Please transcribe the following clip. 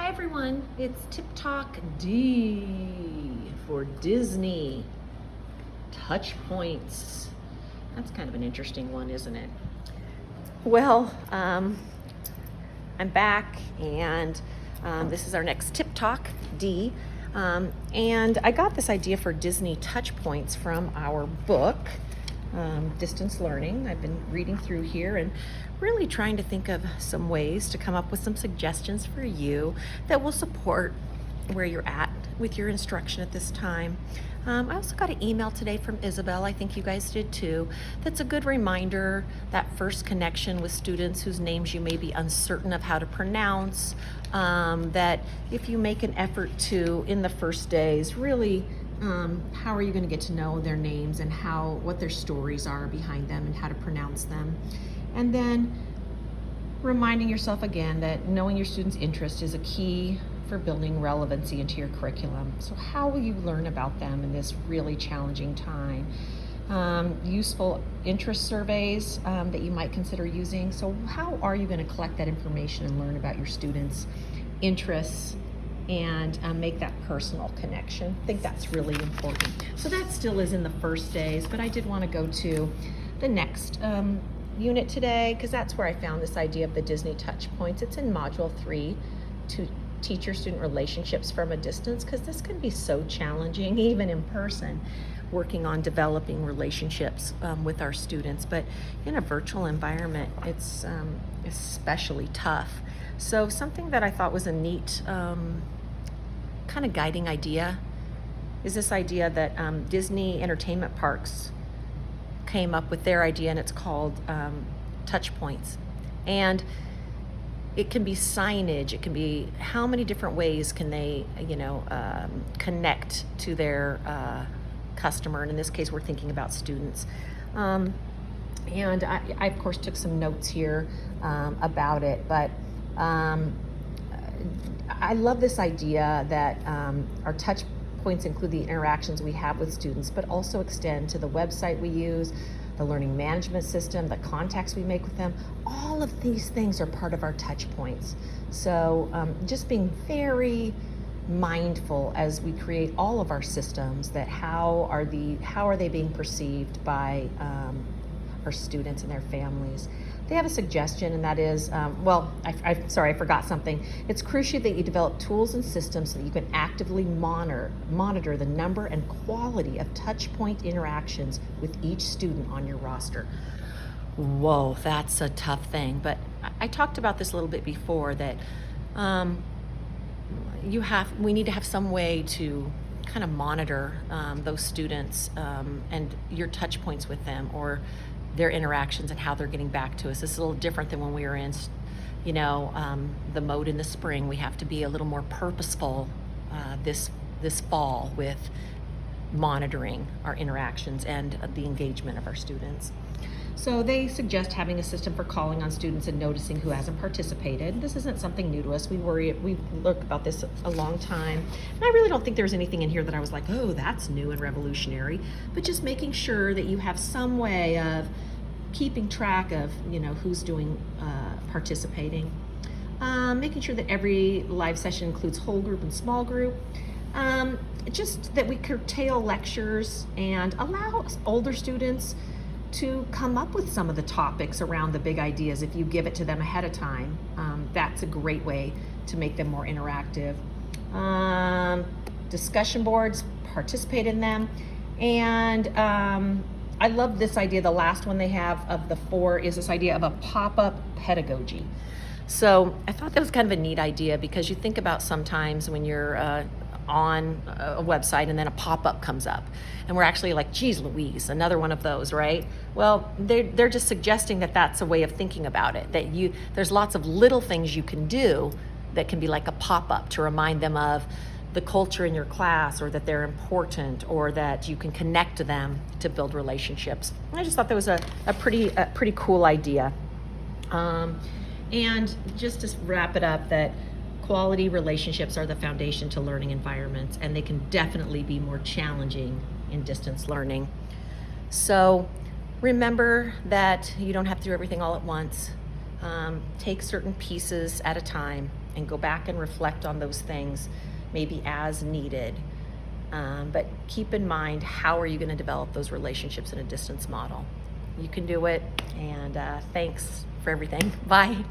Hi everyone, it's Tip Talk D for Disney Touchpoints. That's kind of an interesting one, isn't it? Well, I'm back and this is our next Tip Talk D. And I got this idea for Disney Touchpoints from our book, Distance Learning. I've been reading through here and really trying to think of some ways to come up with some suggestions for you that will support where you're at with your instruction at this time. I also got an email today from Isabel, I think you guys did too, that's a good reminder, that first connection with students whose names you may be uncertain of how to pronounce, that if you make an effort to, in the first days, really how are you going to get to know their names and what their stories are behind them and how to pronounce them. And then reminding yourself again that knowing your students' interest is a key for building relevancy into your curriculum. So how will you learn about them in this really challenging time? Useful interest surveys that you might consider using. So how are you going to collect that information and learn about your students' interests and make that personal connection? I think that's really important. So that still is in the first days, but I did want to go to the next unit today because that's where I found this idea of the Disney Touchpoints. It's in Module 3, to teacher-student relationships from a distance, because this can be so challenging, even in person, working on developing relationships with our students. But in a virtual environment, it's especially tough. So something that I thought was a neat kind of guiding idea is this idea that Disney entertainment parks came up with their idea, and it's called Touchpoints. And it can be signage, it can be how many different ways can they, connect to their customer. And in this case, we're thinking about students. And I, of course, took some notes here about it, but I love this idea that our touch points include the interactions we have with students, but also extend to the website we use, the learning management system, the contacts we make with them. All of these things are part of our touch points. So just being very mindful as we create all of our systems, that how are they being perceived by our students and their families. They have a suggestion, and that is, I forgot something. It's crucial that you develop tools and systems so that you can actively monitor the number and quality of touch point interactions with each student on your roster. Whoa, that's a tough thing. But I talked about this a little bit before, that we need to have some way to kind of monitor those students and your touch points with them, or their interactions and how they're getting back to us. This is a little different than when we were in, the mode in the spring. We have to be a little more purposeful this fall with monitoring our interactions and the engagement of our students. So they suggest having a system for calling on students and noticing who hasn't participated. This isn't something new to us. We've looked about this a long time. And I really don't think there's anything in here that I was like, oh, that's new and revolutionary. But just making sure that you have some way of keeping track of, who's participating. Making sure that every live session includes whole group and small group. Just that we curtail lectures and allow older students to come up with some of the topics around the big ideas. If you give it to them ahead of time, that's a great way to make them more interactive. Discussion boards, participate in them. And I love this idea. The last one they have of the 4 is this idea of a pop-up pedagogy. So I thought that was kind of a neat idea, because you think about sometimes when you're on a website and then a pop-up comes up and we're actually like, geez Louise, another one of those, right? Well, they're just suggesting that that's a way of thinking about it, that there's lots of little things you can do that can be like a pop-up to remind them of the culture in your class, or that they're important, or that you can connect to them to build relationships. And I just thought that was a pretty cool idea. And just to wrap it up, that quality relationships are the foundation to learning environments, and they can definitely be more challenging in distance learning. So remember that you don't have to do everything all at once. take certain pieces at a time and go back and reflect on those things, maybe as needed. But keep in mind, how are you going to develop those relationships in a distance model? You can do it, and thanks for everything. Bye.